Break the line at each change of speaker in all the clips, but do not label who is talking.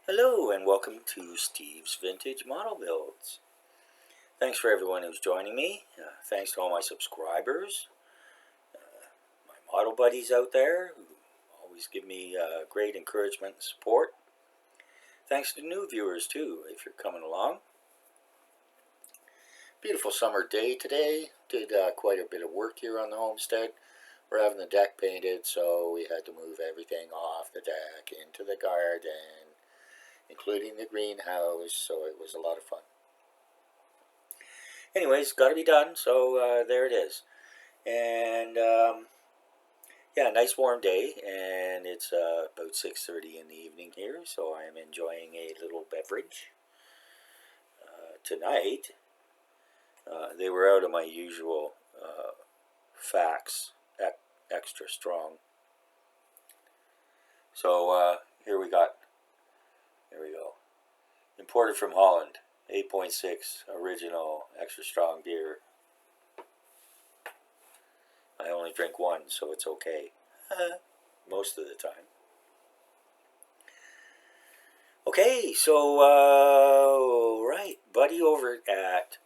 Hello and welcome to Steve's Vintage Model Builds. Thanks for everyone who's joining me. Thanks to all my subscribers, my model buddies out there who always give me great encouragement and support. Thanks to new viewers too, if you're coming along. Beautiful summer day today. Did quite a bit of work here on the homestead. We're having the deck painted, so we had to move everything off the deck into the garden, including the greenhouse, so it was a lot of fun. Anyways, got to be done, so there it is. And yeah, nice warm day, and it's about 6:30 in the evening here, so I am enjoying a little beverage. Tonight, they were out of my usual Fax extra strong. So here we go. Imported from Holland, 8.6 original extra strong beer. I only drink one, so it's okay. Most of the time. Okay, so, right, buddy over at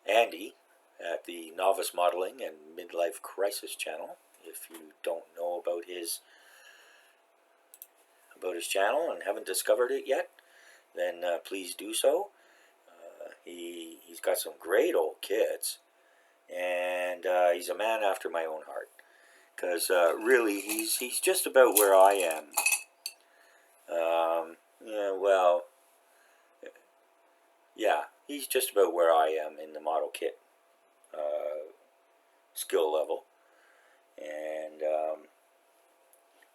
Andy at the Novice Modeling and Midlife Crisis channel. If you don't know about his channel and haven't discovered it yet, then please do so. He's got some great old kits, and he's a man after my own heart, because really he's just about where I am. Yeah, he's just about where I am in the model kit skill level. And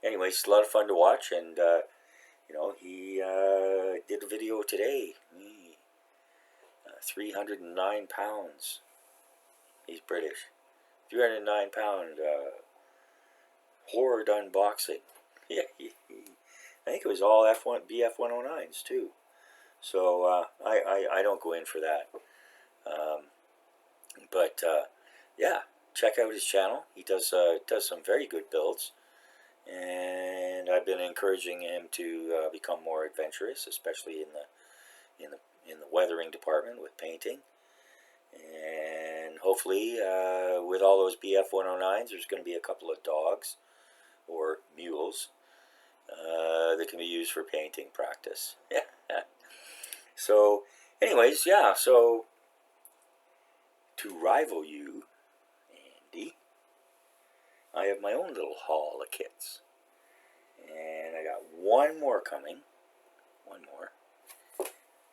anyways, it's a lot of fun to watch, and he did a video today. 309 pounds. He's British. 309 pound horde unboxing. Yeah, I think it was all BF 109s too. So I don't go in for that. But yeah, check out his channel. He does some very good builds, and I've been encouraging him to become more adventurous, especially in the weathering department with painting. And hopefully, with all those BF 109s, there's going to be a couple of dogs or mules that can be used for painting practice. So, anyways, yeah, so to rival you, Andy, I have my own little haul of kits. And I got one more coming. One more.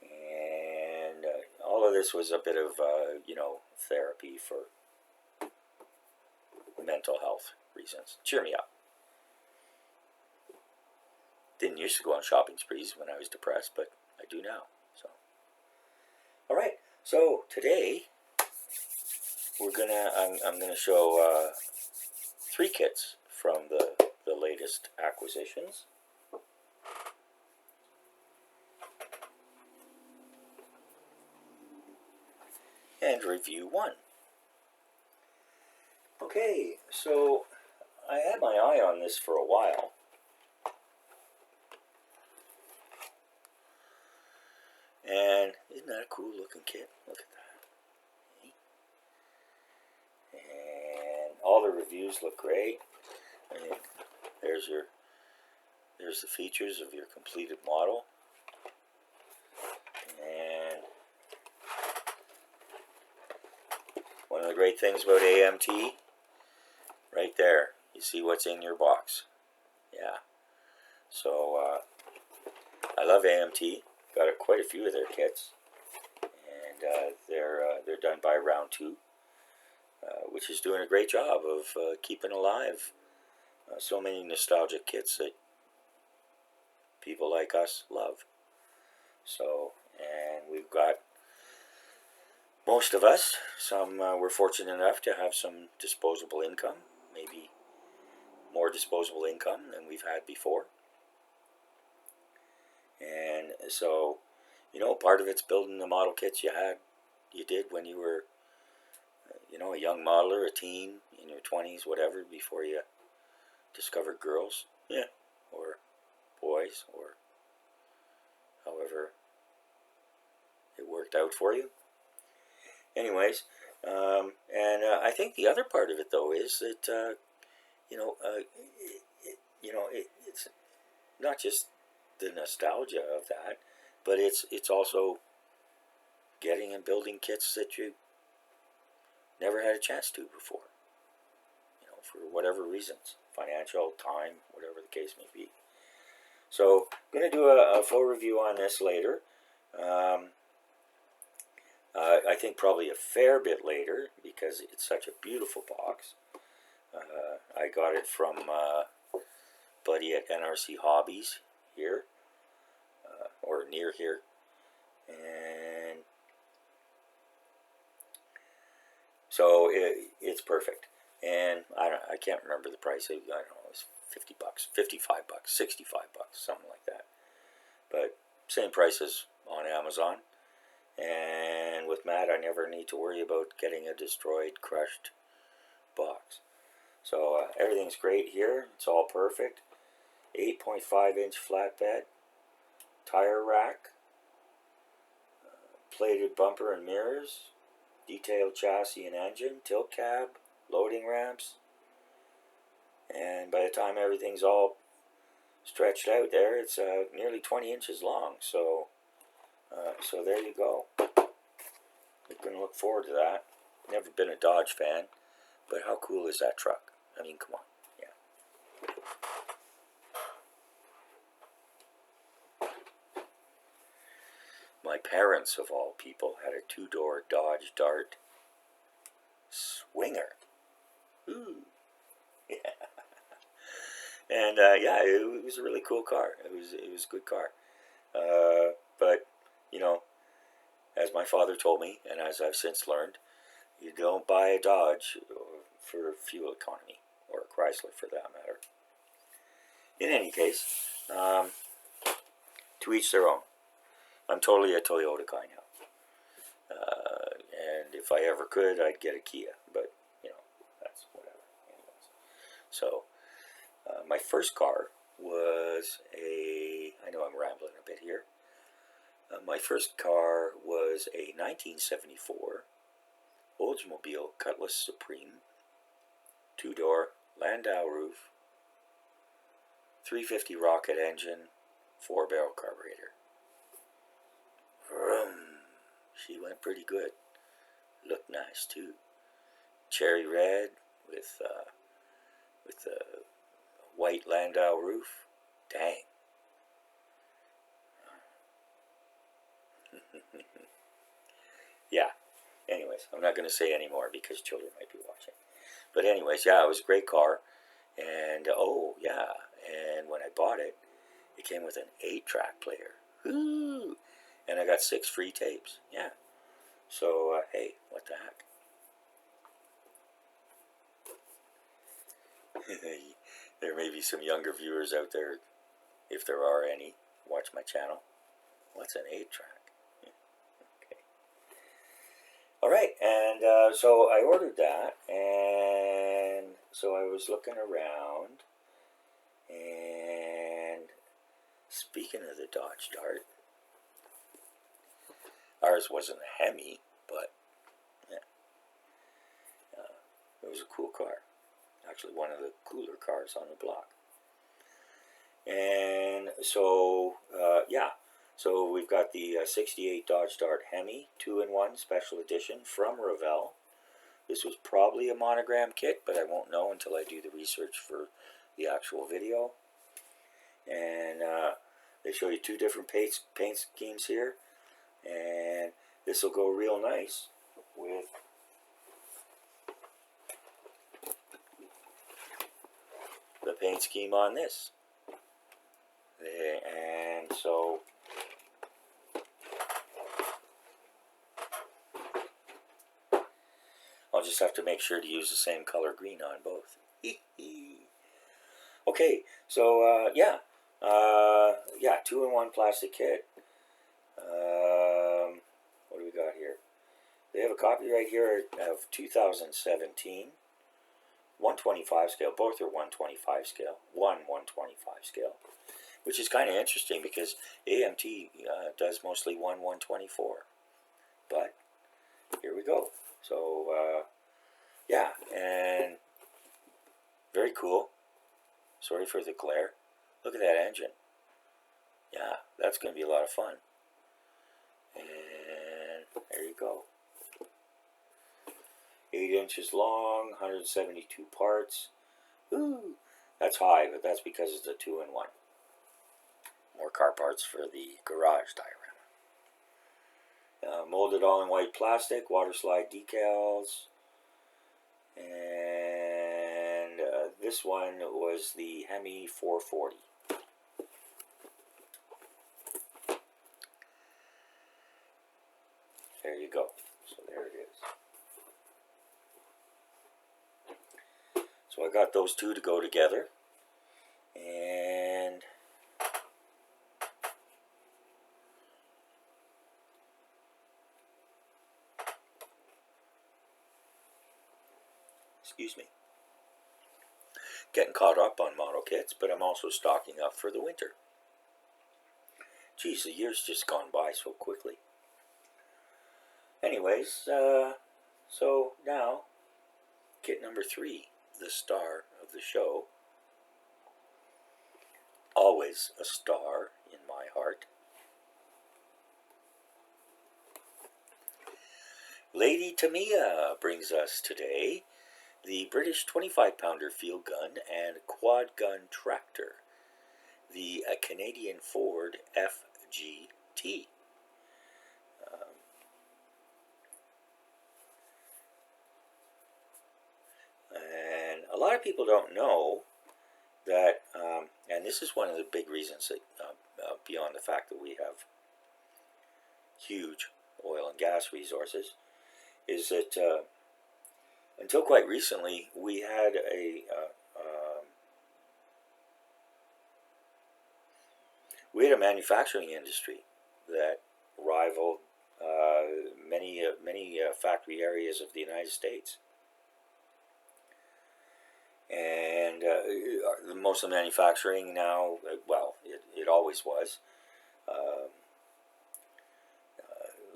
And all of this was a bit of, therapy for mental health reasons. Cheer me up. Didn't used to go on shopping sprees when I was depressed, but I do now. So, all right. So today I'm gonna show 3 kits from the latest acquisitions. And review 1. Okay, so I had my eye on this for a while. And isn't that a cool looking kit? Look at that. And all the reviews look great. I mean, there's the features of your completed model. And one of the great things about AMT, right there, you see what's in your box. Yeah. So I love AMT. Got quite a few of their kits, and they're done by Round 2, which is doing a great job of keeping alive so many nostalgic kits that people like us love. So, and we've got, most of us, some we're fortunate enough to have some disposable income, maybe more disposable income than we've had before. And so, part of it's building the model kits you did when you were, a young modeler, a teen, in your 20s, whatever, before you discovered girls. Yeah, or boys. toys, or however it worked out for you. Anyways, I think the other part of it, though, is that it's not just the nostalgia of that, but it's also getting and building kits that you never had a chance to before. For whatever reasons, financial, time, whatever the case may be. So I'm going to do a full review on this later. I think probably a fair bit later, because it's such a beautiful box. I got it from buddy at NRC Hobbies here, or near here, and so it's perfect. And I can't remember the price. I don't know, it was $50, $55, $65, something like that. But same prices on Amazon. And with Matt, I never need to worry about getting a destroyed, crushed box. So everything's great here. It's all perfect. 8.5-inch flatbed, tire rack, plated bumper and mirrors, detailed chassis and engine, tilt cab, loading ramps, and by the time everything's all stretched out there, it's nearly 20 inches long. So there you go. You're going to look forward to that. Never been a Dodge fan, but how cool is that truck? I mean, come on. Yeah. My parents, of all people, had a two-door Dodge Dart Swinger. Ooh. Yeah. And yeah, it was a really cool car. It was a good car. But as my father told me, and as I've since learned, you don't buy a Dodge for fuel economy, or a Chrysler for that matter. In any case, to each their own. I'm totally a Toyota guy now. And if I ever could, I'd get a Kia, but that's whatever. Anyways. So my first car was I know I'm rambling a bit here. My first car was a 1974 Oldsmobile Cutlass Supreme, two-door Landau roof, 350 rocket engine, 4-barrel carburetor. Vroom. She went pretty good. Looked nice too. Cherry red with a white Landau roof. Dang. Yeah. Anyways, I'm not going to say any more because children might be watching. But anyways, yeah, it was a great car. And oh yeah, and when I bought it, it came with an 8-track player. Woo! And I got 6 free tapes. Yeah. So hey, what the heck? There may be some younger viewers out there, if there are any, watch my channel. What's an 8-track? Okay. All right, and so I ordered that, and so I was looking around, and speaking of the Dodge Dart, ours wasn't a Hemi, but yeah, it was a cool car. Actually, one of the cooler cars on the block. And so, yeah, so we've got the 68 Dodge Dart Hemi 2-in-1 Special Edition from Revell. This was probably a monogram kit, but I won't know until I do the research for the actual video. And they show you 2 different paint schemes here. And this will go real nice with the paint scheme on this. And so I'll just have to make sure to use the same color green on both. Okay, so yeah, 2-in-1 plastic kit. What do we got here? They have a copyright here of 2017. 125 scale. Both are 125 scale. 1/125 scale. which is kind of interesting because AMT does mostly 1/124. But here we go. So yeah, and very cool. Sorry for the glare. Look at that engine. Yeah, that's going to be a lot of fun. And there you go. 8 inches long, 172 parts. Ooh, that's high, but that's because it's a 2-in-1. More car parts for the garage diorama. Molded all in white plastic, water slide decals. And this one was the Hemi 440. There you go. So there it is. So I got those two to go together. And excuse me. Getting caught up on model kits, but I'm also stocking up for the winter. Geez, the year's just gone by so quickly. Anyways, so now, kit number 3, the star of the show. Always a star in my heart. Lady Tamiya brings us today the British 25-pounder field gun and quad gun tractor, the Canadian Ford FGT. And a lot of people don't know that, and this is one of the big reasons that, beyond the fact that we have huge oil and gas resources, is that until quite recently we had a manufacturing industry that rivaled many factory areas of the United States. And most of the manufacturing now, well, it always was,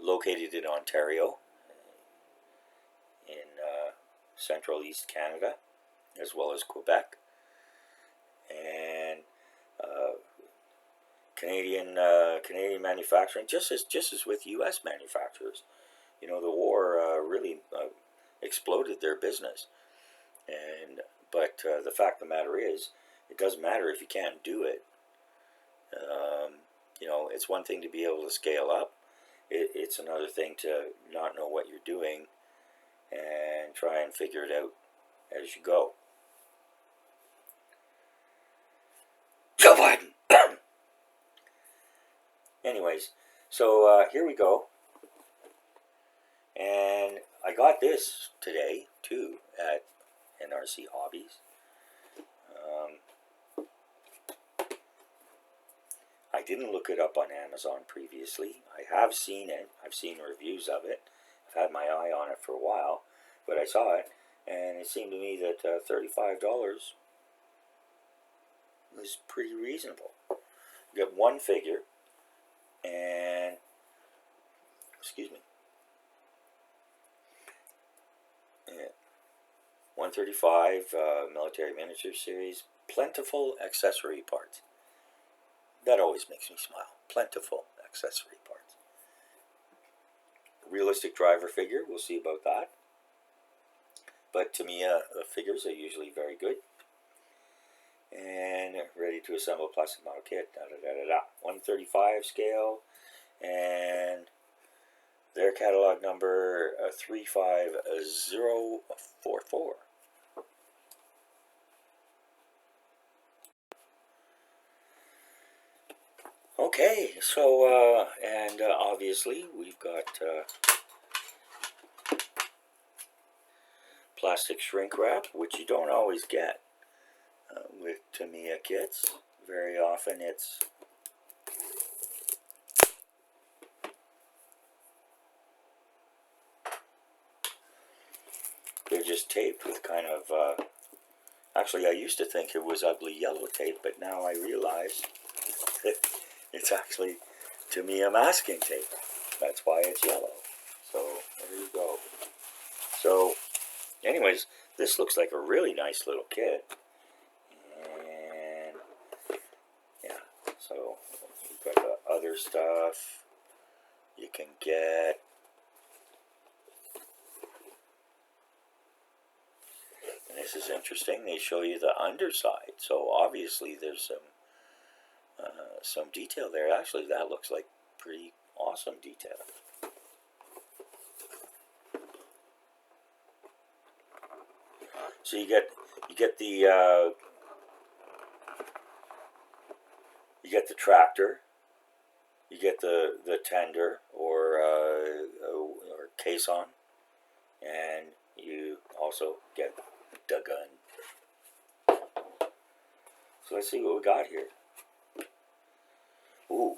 located in Ontario, in central East Canada, as well as Quebec. And Canadian manufacturing, just as with U.S. manufacturers, you know, the war really exploded their business. But the fact of the matter is, it doesn't matter if you can't do it. You know, it's one thing to be able to scale up. It's another thing to not know what you're doing and try and figure it out as you go. Joe Biden! Anyways, so here we go. And I got this today, too, at NRC Hobbies. I didn't look it up on Amazon previously. I have seen it. I've seen reviews of it. I've had my eye on it for a while. But I saw it, and it seemed to me that $35 was pretty reasonable. You get one figure, and, excuse me, 135 military miniature series, plentiful accessory parts. That always makes me smile. Plentiful accessory parts. Realistic driver figure, we'll see about that. But Tamiya figures are usually very good. And ready to assemble plastic model kit. 135 scale. And their catalog number 35044. Okay, so and obviously we've got plastic shrink wrap, which you don't always get with Tamiya kits. Very often they're just taped with kind of actually I used to think it was ugly yellow tape, but now I realize It's actually Tamiya masking tape. That's why it's yellow. So there you go. So anyways, this looks like a really nice little kit. And yeah, so you've got the other stuff you can get. And this is interesting. They show you the underside. So obviously there's some detail there. Actually, that looks like pretty awesome detail. So you get the tractor, you get the tender or caisson, and you also get the gun. So let's see what we got here. Ooh,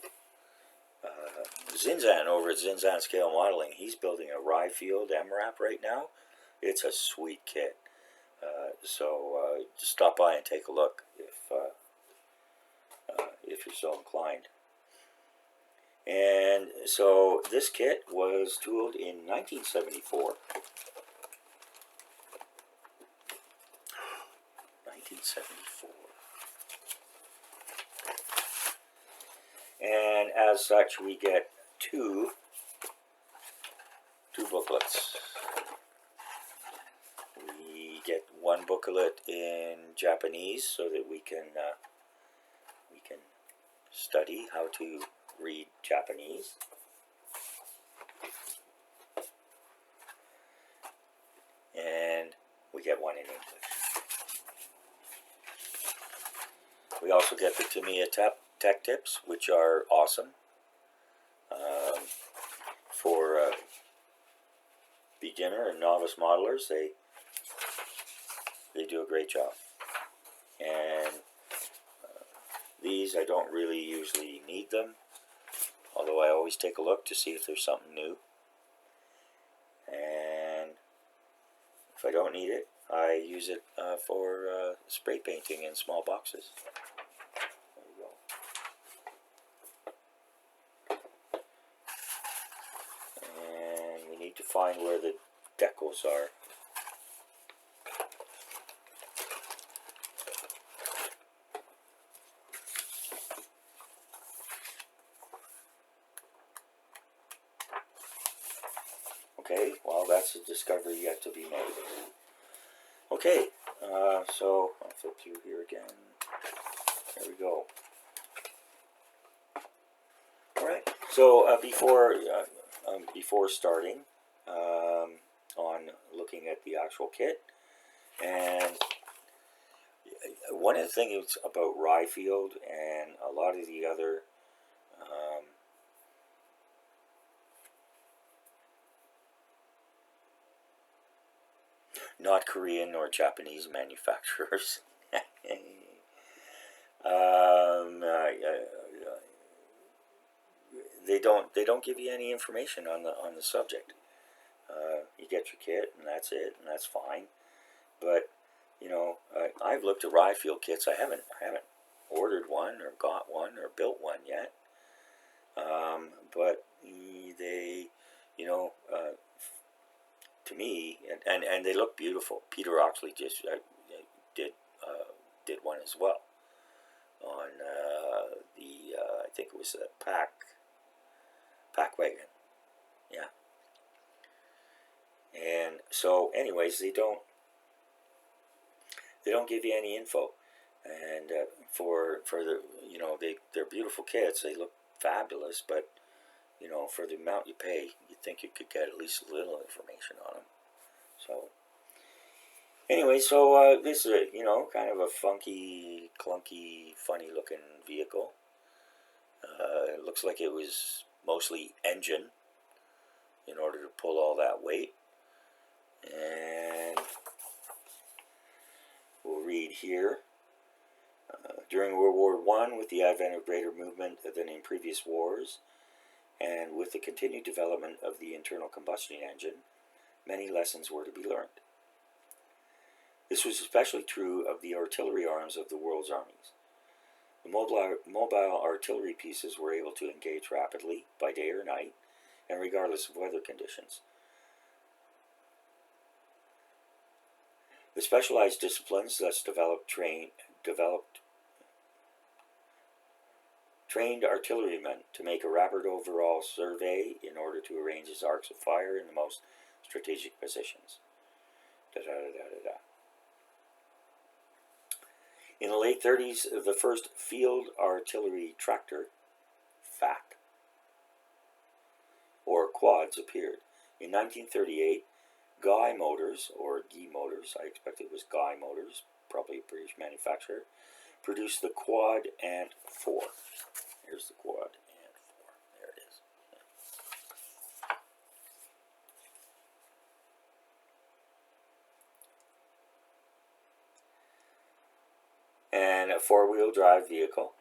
Zinzan over at Zinzan Scale Modeling. He's building a Ryefield MRAP right now. It's a sweet kit. So just stop by and take a look if you're so inclined. And so this kit was tooled in 1974. 1974. And as such, we get two booklets. We get one booklet in Japanese so that we can study how to read Japanese. And we get one in English. We also get the Tamiya tech tips, which are awesome for beginner and novice modelers. They do a great job. And these, I don't really usually need them, although I always take a look to see if there's something new. And if I don't need it, I use it for spray painting in small boxes. There you go. And we need to find where the decals are. Okay, well, that's a discovery yet to be made. Okay, so I'll flip through here again. There we go. All right. So before starting on looking at the actual kit, and one of the things about Ryefield and a lot of the other not Korean nor Japanese manufacturers. They don't give you any information on the subject. You get your kit and that's it, and that's fine. But you know, I've looked at Ryefield kits. I haven't ordered one or got one or built one yet. But they, you know, to me, and they look beautiful. Peter Oxley just did one as well on the I think it was a pack wagon, yeah. And so, anyways, they don't give you any info, and for the, you know, they're beautiful kits. They look fabulous, but you know, for the amount you pay, you'd think you could get at least a little information on them. So anyway, so this is a, you know, kind of a funky, clunky, funny looking vehicle. It looks like it was mostly engine in order to pull all that weight. And we'll read here. During World War I, with the advent of greater movement than in previous wars, and with the continued development of the internal combustion engine, many lessons were to be learned. This was especially true of the artillery arms of the world's armies. The mobile artillery pieces were able to engage rapidly by day or night, and regardless of weather conditions. The specialized disciplines thus trained artillerymen to make a rapid overall survey in order to arrange his arcs of fire in the most strategic positions. In the late 30s, the first field artillery tractor, FAT, or quads, appeared. In 1938, Guy Motors, or Guy Motors, I expect it was Guy Motors, probably a British manufacturer, produced the Quad Ant 4. Here's the Quad Ant 4. There it is. And a four-wheel drive vehicle.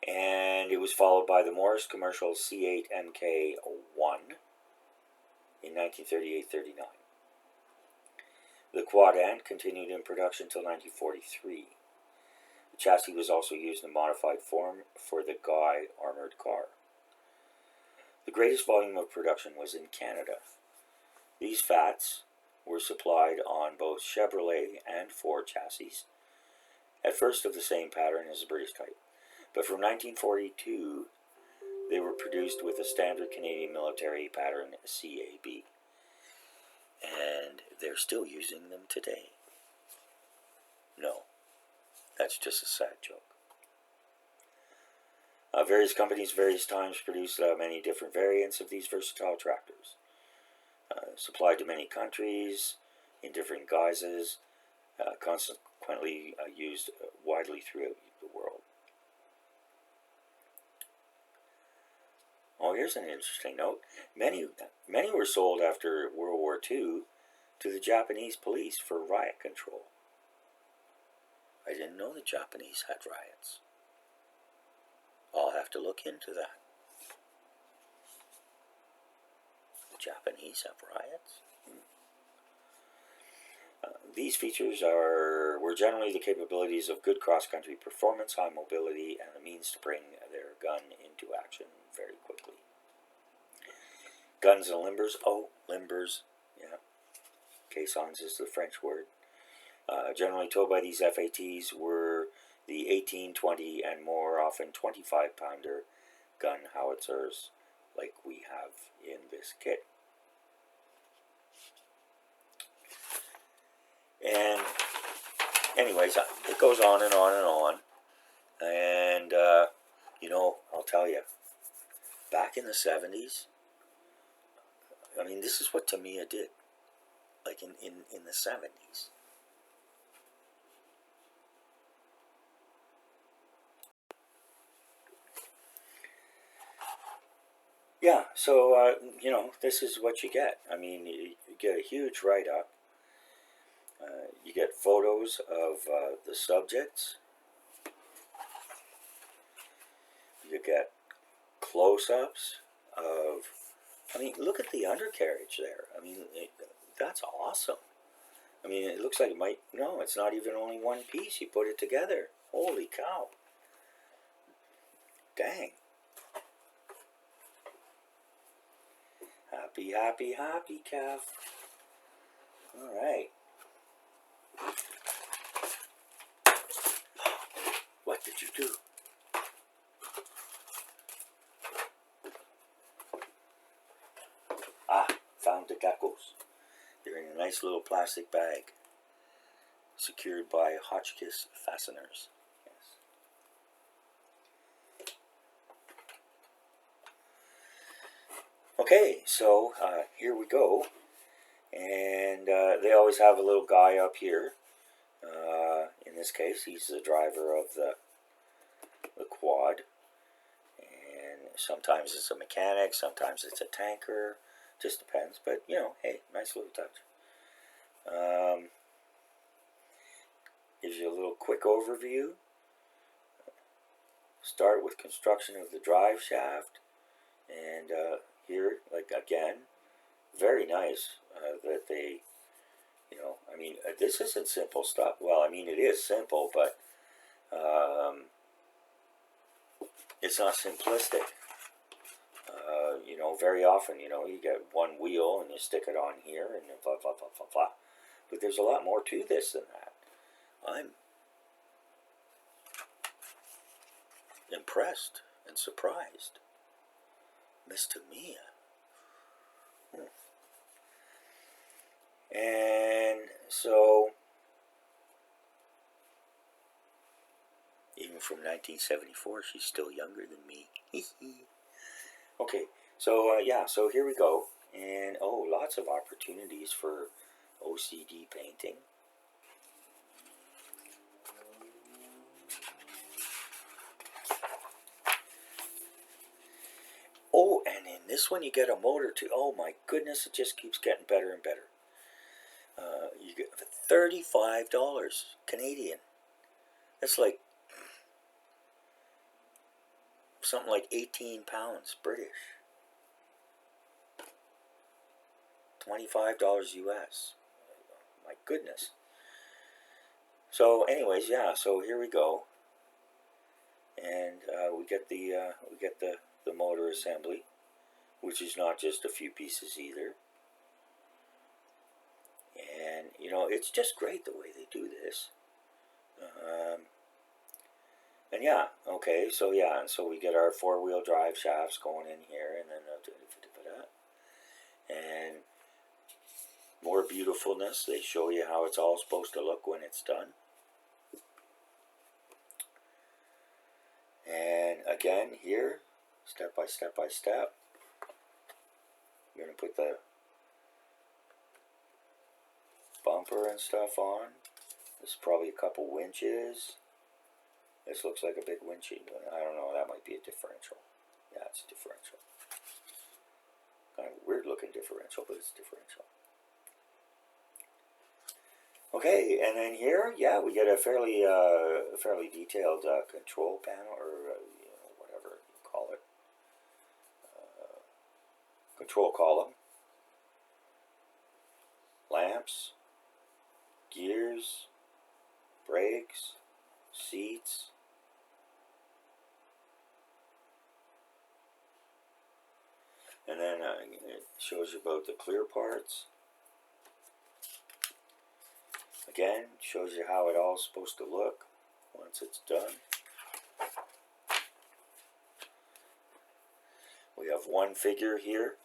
And it was followed by the Morris Commercial C8 MK1 in 1938-39. The Quad Ant continued in production until 1943. The chassis was also used in modified form for the Guy armored car. The greatest volume of production was in Canada. These FATs were supplied on both Chevrolet and Ford chassis, at first of the same pattern as the British type, but from 1942 they were produced with a standard Canadian military pattern CAB, and they're still using them today. No, that's just a sad joke. Various companies, various times, produced many different variants of these versatile tractors. Supplied to many countries in different guises, consequently used widely throughout the world. Oh, here's an interesting note. Many were sold after World War II to the Japanese police for riot control. I didn't know the Japanese had riots. I'll have to look into that. The Japanese have riots? These features were generally the capabilities of good cross-country performance, high mobility, and the means to bring their gun into action very quickly. Guns and limbers. Oh, limbers. Yeah. Caissons is the French word. Generally towed by these FATs were the 18, 20, and more often 25-pounder gun howitzers like we have in this kit. And anyways, it goes on and on and on. And, I'll tell you, back in the 70s, I mean, this is what Tamiya did, like in the 70s. Yeah, so, this is what you get. I mean, you get a huge write-up. You get photos of the subjects. You get close-ups of, I mean, look at the undercarriage there. I mean, that's awesome. I mean, it looks like it might, no, it's not even only one piece. You put it together. Holy cow. Dang. Happy, happy, happy, Cav. All right. What did you do? Found the geckos. They're in a nice little plastic bag, secured by Hotchkiss fasteners. Yes. Okay, so here we go. And they always have a little guy up here. In this case, he's the driver of the quad. And sometimes it's a mechanic, sometimes it's a tanker. Just depends. But, hey, nice little touch. Gives you a little quick overview. Start with construction of the drive shaft. And here, like again, very nice that they, You know, I mean, this isn't simple stuff. Well, I mean, it is simple, but it's not simplistic. You know, very often, you know, you get one wheel and you stick it on here and blah, blah, blah, blah, blah. But there's a lot more to this than that. I'm impressed and surprised. Miss Tamiya. And so, even from 1974, she's still younger than me. Okay, so yeah, so here we go. And oh, lots of opportunities for OCD painting. Oh, and in this one you get a motor too. Oh my goodness, it just keeps getting better and better. You get $35 Canadian. That's like something like 18 pounds British. $25 US. My goodness. So, anyways, yeah. So here we go, and we get the motor assembly, which is not just a few pieces either. And you know, it's just great the way they do this. And yeah, okay, so yeah, and so we get our four-wheel drive shafts going in here, and then and more beautifulness. They show you how it's all supposed to look when it's done. And again, here, step by step by step, you're going to put the bumper and stuff on. This is probably a couple winches. This looks like a big winch. I don't know, that might be a differential. Yeah, it's a differential. Kind of weird looking differential, but it's differential. Okay, and then here, yeah, we get a fairly detailed control panel, or you know, whatever you call it, control column, lamps, gears, brakes, seats. And then it shows you about the clear parts. Again, shows you how it all is supposed to look once it's done. We have one figure here,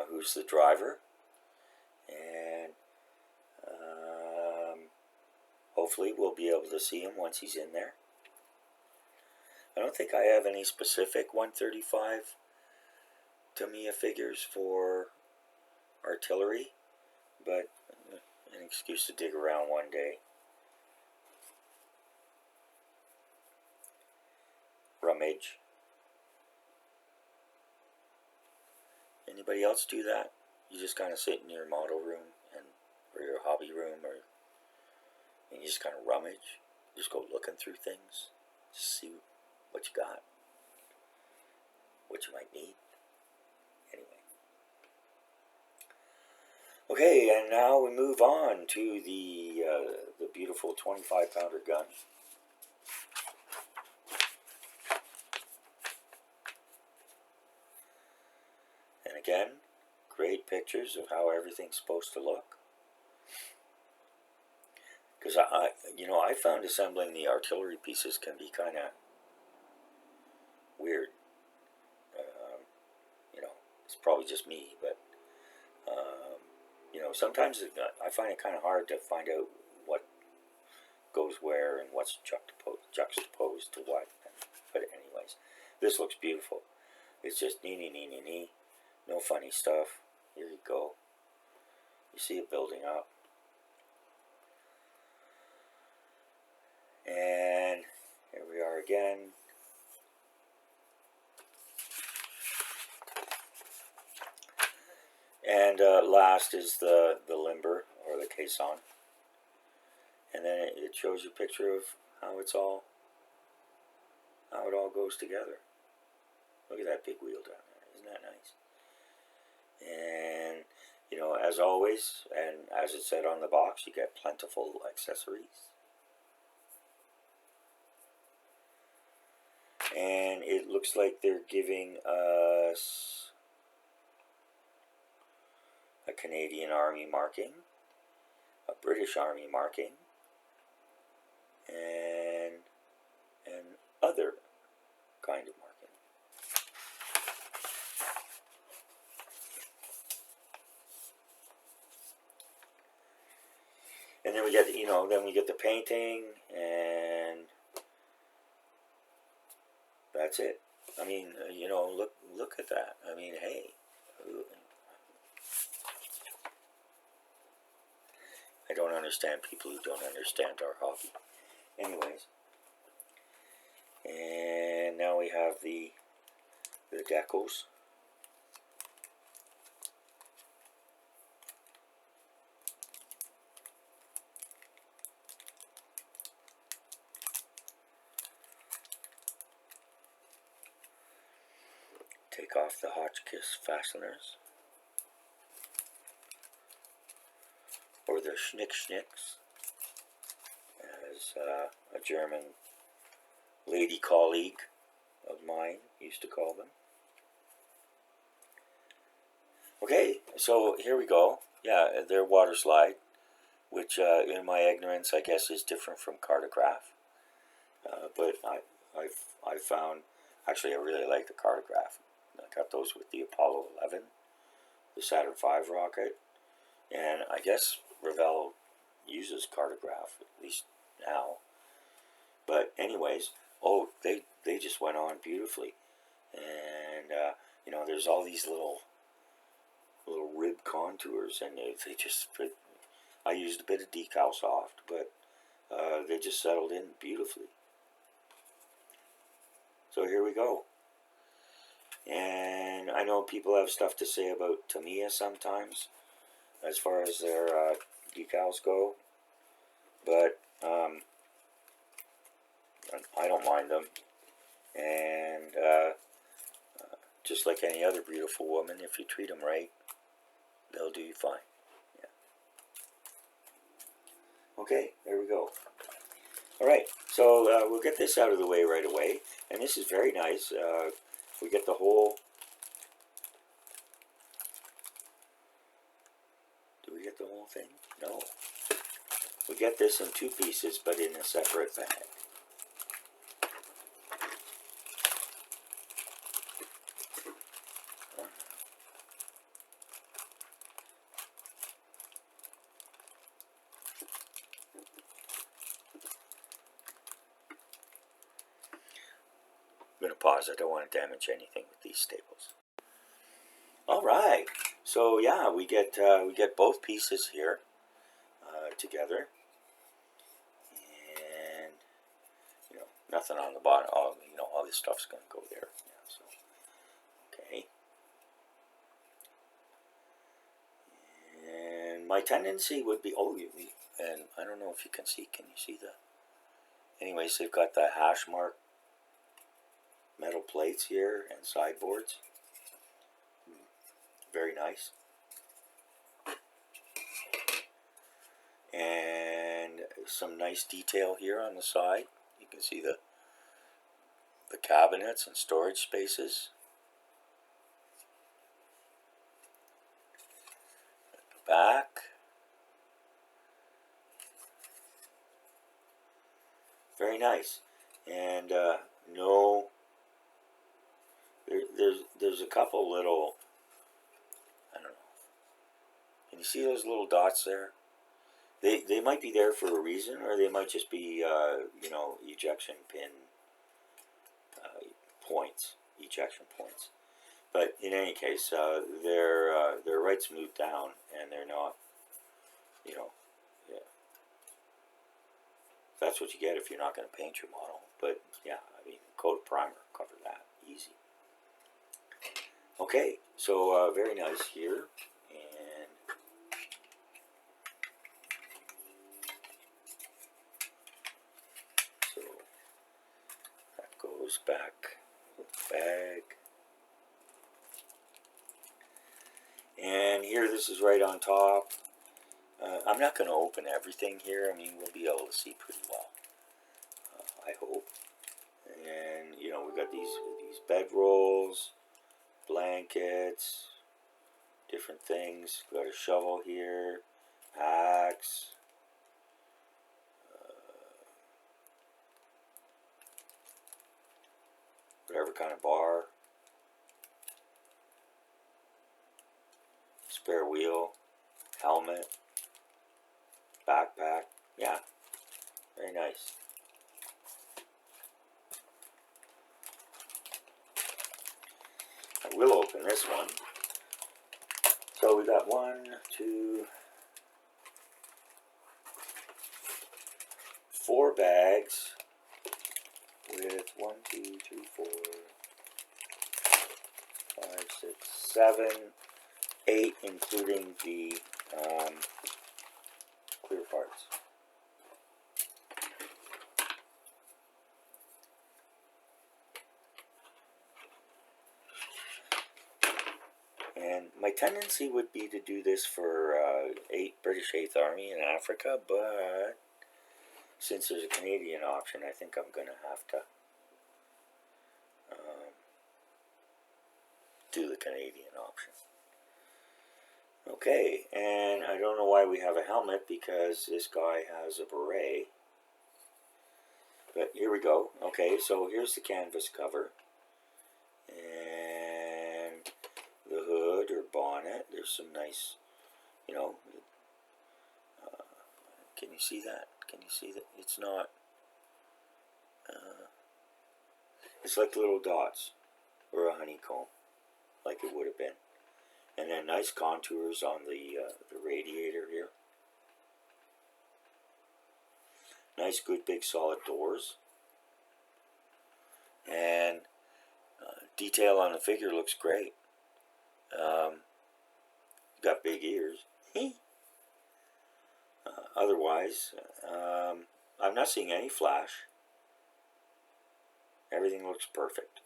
who's the driver, and hopefully we'll be able to see him once he's in there. I don't think I have any specific 135 Tamiya figures for artillery, but an excuse to dig around one day. Rummage. Anybody else do that? You just kind of sit in your model room or your hobby room, and you just kind of rummage. Just go looking through things, just see what you got, what you might need. Anyway. Okay, and now we move on to the beautiful 25-pounder gun. And again, great pictures of how everything's supposed to look. Because I found assembling the artillery pieces can be kind of weird. It's probably just me, but sometimes I find it kind of hard to find out what goes where and what's juxtaposed to what. But anyways, this looks beautiful. It's just nee. No funny stuff. Here you go. You see it building up. And here we are again. And last is the limber, or the caisson. And then it shows you a picture of how it all goes together. Look at that big wheel down there. Isn't that nice? And, you know, as always, and as it said on the box, you get plentiful accessories. And it looks like they're giving us a Canadian Army marking, a British Army marking, and other kind of marking. And then we get, you know, then we get the painting, and that's it. I mean, you know, look at that. I mean, hey. I don't understand people who don't understand our hobby. Anyways. And now we have the decals. Take off the Hotchkiss fasteners, or the Schnick-Schnicks, as a German lady colleague of mine used to call them. Okay, so here we go. Yeah, they're water slide, which in my ignorance I guess is different from cartograph. But I found, actually I really like the cartograph. I got those with the Apollo 11, the Saturn V rocket, and I guess Revell uses cartograph, at least now. But anyways, oh, they just went on beautifully. And, you know, there's all these little rib contours, and they just, I used a bit of decal soft, but they just settled in beautifully. So here we go. And I know people have stuff to say about Tamiya sometimes, as far as their decals go, but I don't mind them. And just like any other beautiful woman, if you treat them right, they'll do you fine. Yeah. Okay, there we go. Alright, so we'll get this out of the way right away. And this is very nice. We get the whole... Do we get the whole thing? No. We get this in two pieces, but in a separate bag. I'm going to pause. I don't want to damage anything with these staples. All right. So yeah, we get both pieces here together, and you know, nothing on the bottom. All, you know, all this stuff's going to go there. Yeah, so okay. And my tendency would be, and I don't know if you can see. Can you see the? Anyways, they've got the hash mark metal plates here and sideboards. Very nice. And some nice detail here on the side. You can see the cabinets and storage spaces. At the back. Very nice. And no, there's a couple little, I don't know. Can you see those little dots there? They might be there for a reason, or they might just be you know, ejection pin points, ejection points. But in any case, they're right smooth down, and they're not, you know, yeah. That's what you get if you're not going to paint your model. But yeah, I mean, coat of primer, cover that, easy. Okay, so very nice here, and so that goes back in the bag. here, this is right on top. I'm not going to open everything here. I mean, we'll be able to see pretty well, I hope. And, you know, we've got these bed rolls, blankets, different things. We've got a shovel here, axe, whatever kind of bar, spare wheel, helmet, backpack. Yeah, very nice. I will open this one. So we got 1, 2, 4 bags with 1, 2, 3, 4, 5, 6, 7, 8, including the clear parts. And my tendency would be to do this for British 8th Army in Africa, but since there's a Canadian option, I think I'm going to have to do the Canadian option. Okay, and I don't know why we have a helmet, because this guy has a beret. But here we go. Okay, so here's the canvas cover. And the hood or bonnet. There's some nice, you know, can you see that? Can you see that? It's not, it's like little dots or a honeycomb, like it would have been. And then nice contours on the radiator here. Nice, good, big, solid doors. And detail on the figure looks great. Got big ears. Otherwise, I'm not seeing any flash. Everything looks perfect.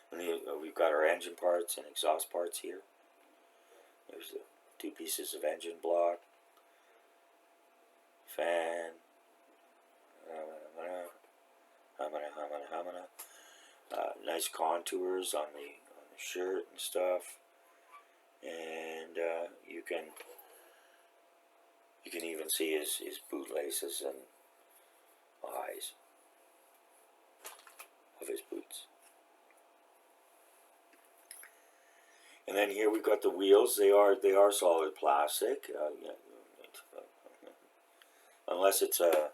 And we've got our engine parts and exhaust parts here. There's the 2 pieces of engine block, fan, nice contours on the shirt and stuff, and you can even see his bootlaces and eyes of his boots. And then here we've got the wheels. They are solid plastic, unless it's a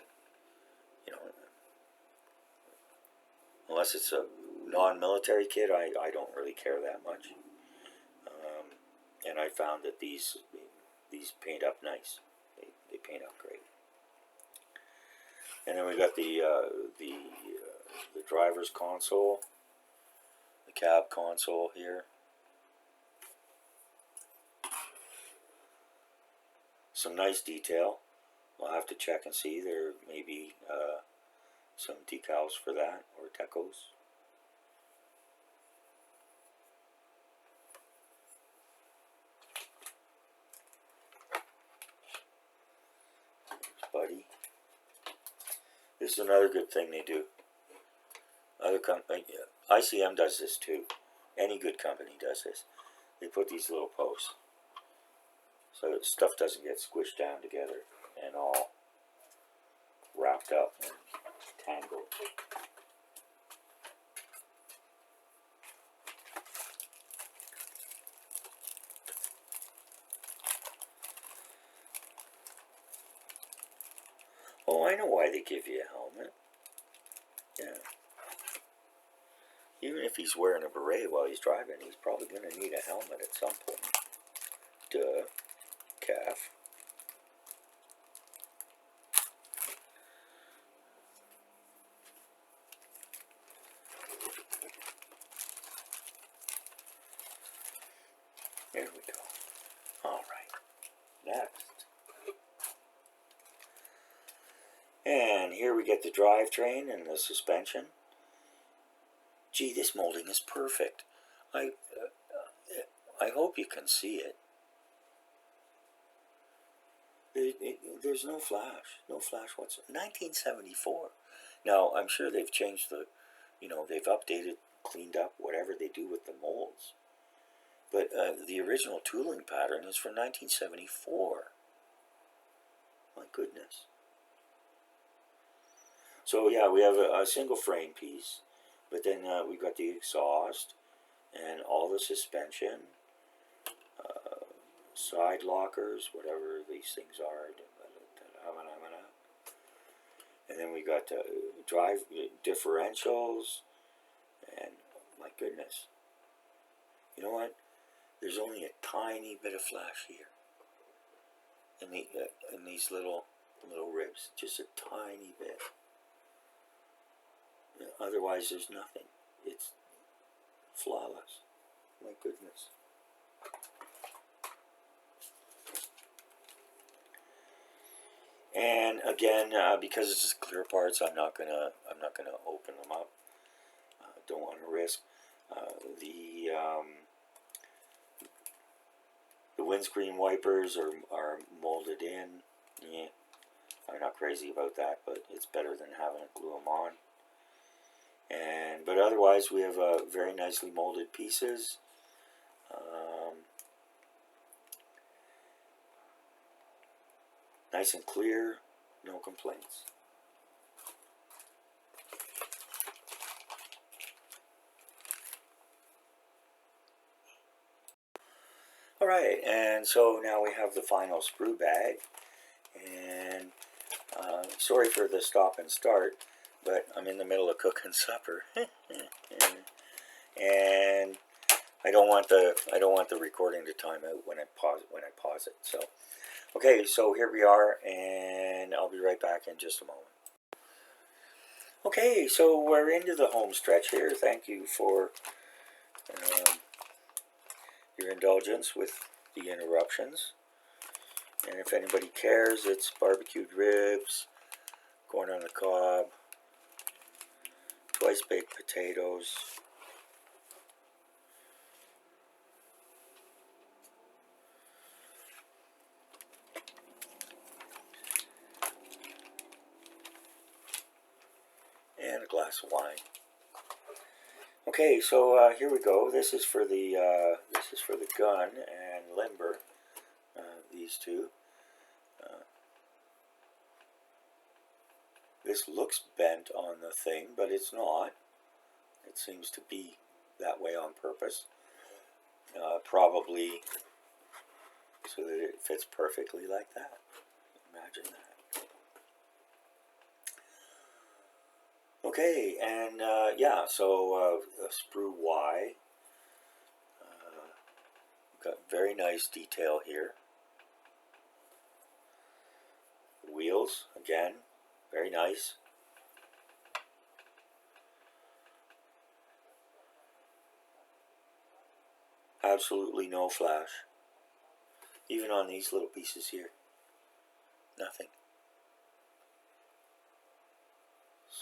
unless it's a non-military kit. I don't really care that much. And I found that these paint up nice. They paint up great. And then we got the driver's console, the cab console here. Some nice detail. We'll have to check and see. There may be some decals for that, or decos. Buddy. This is another good thing they do. Other ICM does this too. Any good company does this. They put these little posts so that stuff doesn't get squished down together and all wrapped up and tangled. Oh, I know why they give you a helmet. Yeah. Even if he's wearing a beret while he's driving, he's probably going to need a helmet at some point. Duh. Calf. There we go. All right. Next. And here we get the drivetrain and the suspension. Gee, this molding is perfect. I I hope you can see it. There's no flash whatsoever. 1974. Now, I'm sure they've changed they've updated, cleaned up, whatever they do with the molds. But the original tooling pattern is from 1974. My goodness. So yeah, we have a single frame piece, but then we've got the exhaust and all the suspension, side lockers, whatever these things are. And then we got drive differentials, and my goodness. You know what? There's only a tiny bit of flash here in these little ribs, just a tiny bit. Otherwise, there's nothing. It's flawless. My goodness. And again, because it's just clear parts, I'm not gonna open them up. Don't want to risk the windscreen wipers are molded in. Yeah, I'm not crazy about that, but it's better than having to glue them on. But otherwise, we have very nicely molded pieces. Nice and clear, no complaints. Alright, and so now we have the final sprue bag. And sorry for the stop and start, but I'm in the middle of cooking supper. And I don't want the recording to time out when I pause it. So okay, so here we are, and I'll be right back in just a moment. Okay, so we're into the home stretch here. Thank you for your indulgence with the interruptions. And if anybody cares, it's barbecued ribs, corn on the cob, twice baked potatoes, and a glass of wine. Okay, so here we go. This is for the gun and limber. These two. This looks bent on the thing, but it's not. It seems to be that way on purpose. Probably so that it fits perfectly like that. Imagine that. Okay, and yeah, so sprue Y. Got very nice detail here. Wheels, again, very nice. Absolutely no flash. Even on these little pieces here. Nothing.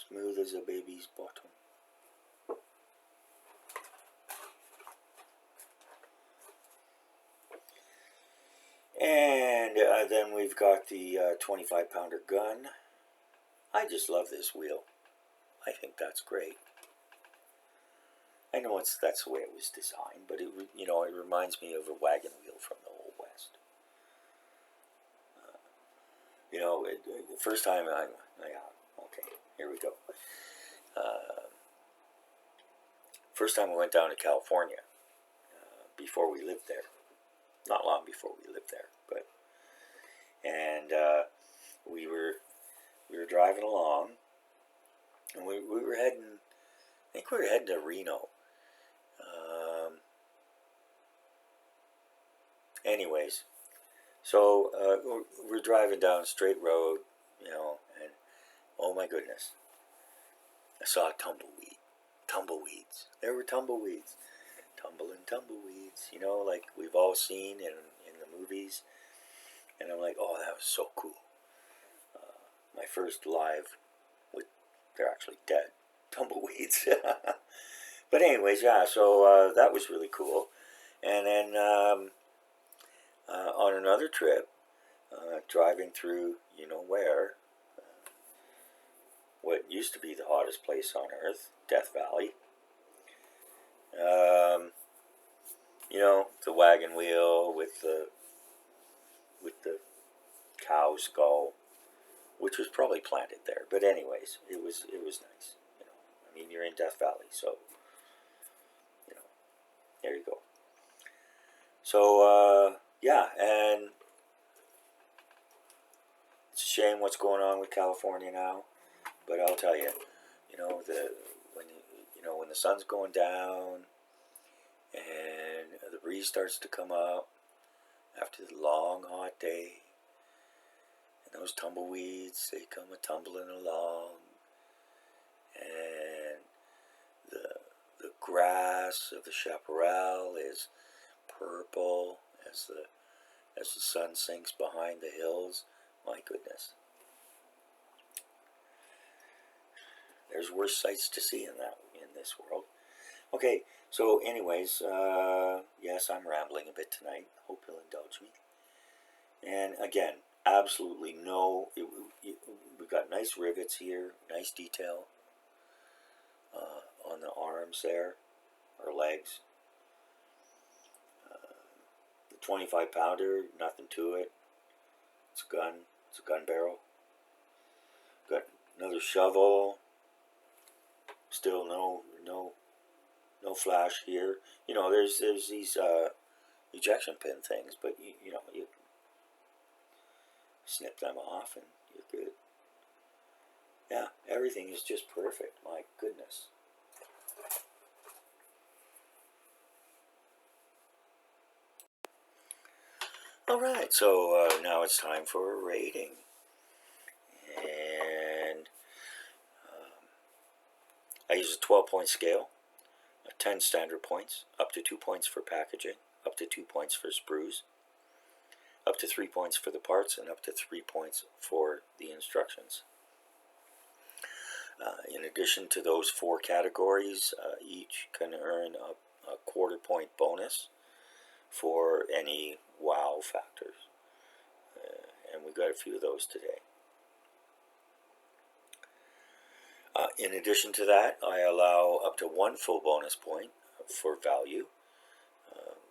Smooth as a baby's bottom. And then we've got the 25-pounder gun. I just love this wheel. I think that's great. I know that's the way it was designed, but it reminds me of a wagon wheel from the Old West. The first time okay, here we go. First time we went down to California, before we lived there. Not long before we lived there, but we were driving along, and we were heading. I think we were heading to Reno. Anyways, so we're driving down a straight road, and oh my goodness, I saw a tumbleweeds. There were tumbleweeds. Tumbleweeds, like we've all seen in the movies. And I'm like, oh, that was so cool. My first live, they're actually dead, tumbleweeds. But anyways, yeah, so that was really cool. And then on another trip, driving through, you know where, what used to be the hottest place on earth, Death Valley. You know, the wagon wheel with the cow skull, which was probably planted there. But anyways, it was nice. You know, I mean, you're in Death Valley, so you know, there you go. So yeah, and it's a shame what's going on with California now. But I'll tell you, you know, when the sun's going down and the breeze starts to come up after the long hot day, and those tumbleweeds, they come a tumbling along, and the grass of the chaparral is purple as the sun sinks behind the hills. My goodness, there's worse sights to see in this world. Okay, so anyways, yes, I'm rambling a bit tonight. Hope you'll indulge me. And again, absolutely no. We've got nice rivets here, nice detail on the arms there, or legs. The 25 pounder, nothing to it. It's a gun. It's a gun barrel. Got another shovel. Still no flash here. You know, there's these ejection pin things, but you know, you snip them off and you're good. Yeah, everything is just perfect. My goodness. Alright, so now it's time for a rating. And I use a 12-point scale, 10 standard points, up to 2 points for packaging, up to 2 points for sprues, up to 3 points for the parts, and up to 3 points for the instructions. In addition to those 4 categories, each can earn a quarter-point bonus for any wow factors. And we got a few of those today. In addition to that, I allow up to 1 full bonus point for value,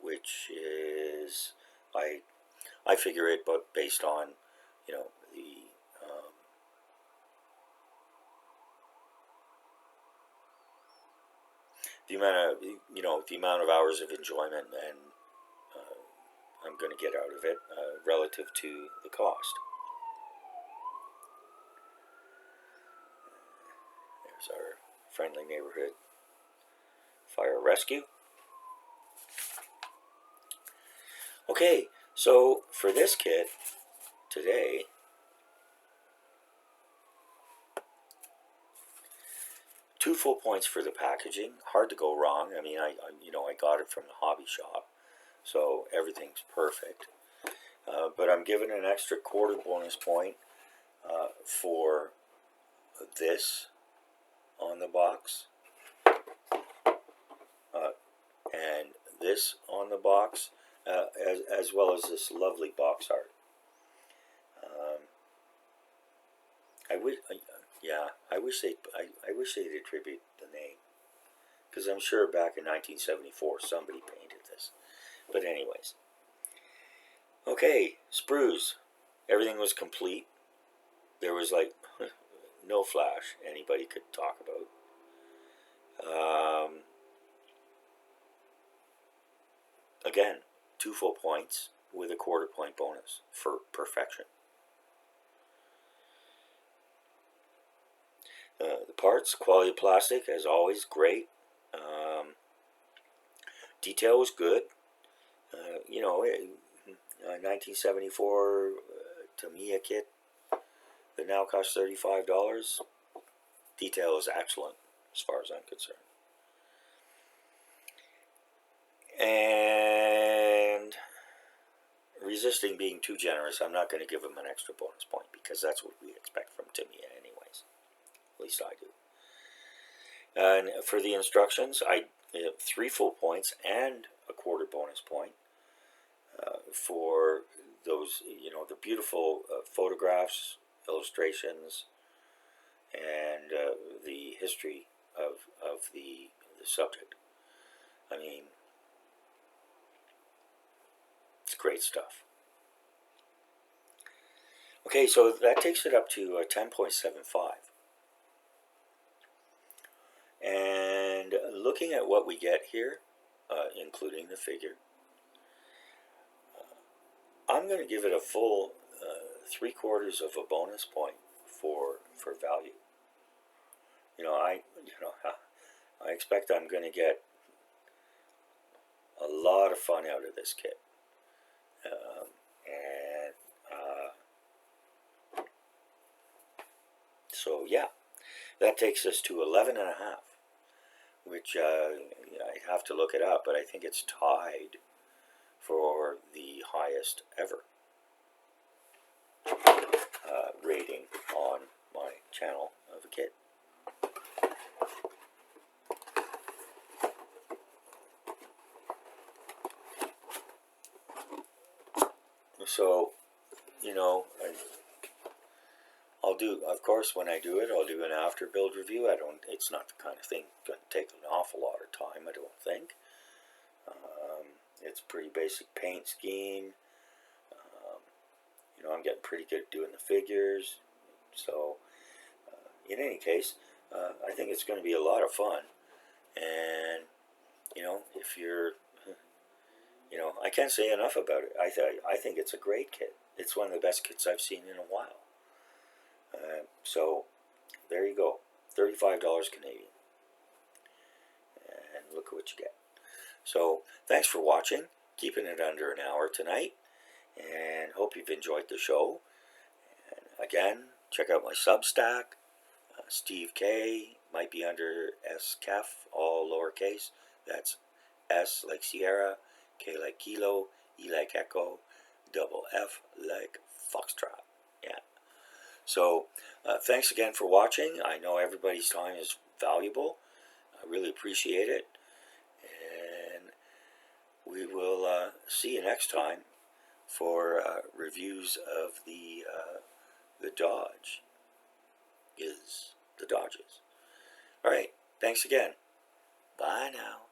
which is, I figure it, but based on, you know, the amount of hours of enjoyment and I'm going to get out of it relative to the cost. There's our friendly neighborhood fire rescue. Okay, so for this kit today, two full points for the packaging. Hard to go wrong. I mean, I got it from the hobby shop, so everything's perfect. But I'm giving an extra quarter bonus point for this on the box, and this on the box, as well as this lovely box art. I wish they'd attribute the name, because I'm sure back in 1974 somebody painted this. But anyways, okay, sprues. Everything was complete. There was like no flash anybody could talk about. Again, 2 full points with a quarter point bonus for perfection. The parts, quality of plastic, as always, great. Detail was good. 1974 Tamiya kit that now costs $35. Detail is excellent as far as I'm concerned. And resisting being too generous, I'm not going to give them an extra bonus point, because that's what we expect from Tamiya anyways. At least I do. And for the instructions, I have 3 full points and a quarter bonus point for those, the beautiful photographs, illustrations, and the history of the subject. I mean, it's great stuff. Okay, so that takes it up to 10.75. And looking at what we get here, including the figure, I'm going to give it a full 3/4 of a bonus point for value. I expect I'm going to get a lot of fun out of this kit, and so yeah, that takes us to 11.5, which I'd have to look it up, but I think it's tied for the highest ever rating on my channel of a kit. So, I'll do, of course, when I do it, I'll do an after build review. It's not the kind of thing going to take an awful lot of time, I don't think. It's pretty basic paint scheme. I'm getting pretty good at doing the figures. So, in any case, I think it's going to be a lot of fun. And, if you're, I can't say enough about it. I think it's a great kit. It's one of the best kits I've seen in a while. So, there you go. $35 Canadian. And look at what you get. So, thanks for watching. Keeping it under an hour tonight. And hope you've enjoyed the show. And again, check out my Substack. Steve K. Might be under SCAF, all lowercase. That's S like Sierra, K like Kilo, E like Echo, double F like Foxtrot. Yeah. So, thanks again for watching. I know everybody's time is valuable. I really appreciate it. And we will see you next time for reviews of the Dodges. All right. Thanks again. Bye now.